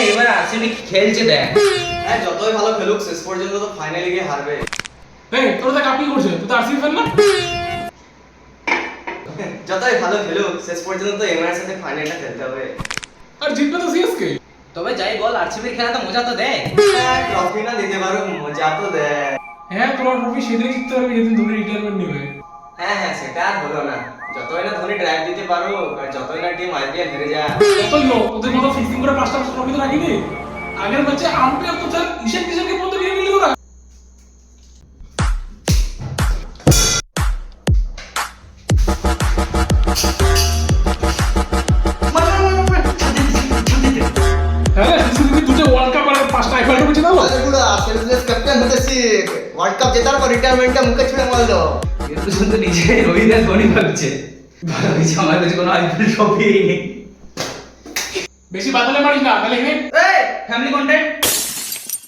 এবার আরসিবি খেলছে দেখ। হ্যাঁ যতই ভালো খেলুক শেষ পর্যন্ত তো ফাইনালে গিয়ে হারবে। এই তোর তো কাপ কি করছে, তুই তো আরসিবি ফ্যান না? যতই ভালো খেলুক শেষ পর্যন্ত তো এমআই এর সাথে ফাইনালটা খেলতে হবে। আর জিতবে তো সিএসকে। তবে যাই বল আরসিবির খেলা তো মজা তো দেয়। হ্যাঁ ট্রফি না দিতে পারো মজা তো দেয়। হ্যাঁ তোরা ট্রফি সেদিনই জিততে পারবি যেদিন ধোনি রিটায়ারমেন্ট নেবে। হ্যাঁ হ্যাঁ সেটা আর হলো না। যতই না ধোনি ড্রাইভ দিতে পারো আর যতই না টিম আইপিএল হেরে যায়। কতই লোক ওদের মতো ফিক্সিং করে 5টা ট্রফি তো রাখিনি। আগের ম্যাচে আম্পায়ার তো স্যার ঈশান কিশনকে পর্যন্ত নিয়ে নিলি ওরা। হ্যাঁ সিসিবি দুটো ওয়ার্ল্ড কাপ আর 5টা আইপিএল ট্রফি জিতালো। আরে বুড়া সেলিব্রেট ক্যাপ্টেন হতে শিখ। ওয়ার্ল্ড কাপ জেতার পর রিটায়ারমেন্টটা মুখে ছুঁড়ে মারলো। কিন্তু শুধু নিজে রোহিত আর ধোনি ভাবছে ভাবছে আমার কাছে কোনো আইপিএল ট্রফি নেই। বেশি বাদলে মারিস না তাহলে হেড এই ফ্যামিলি কন্টেন্ট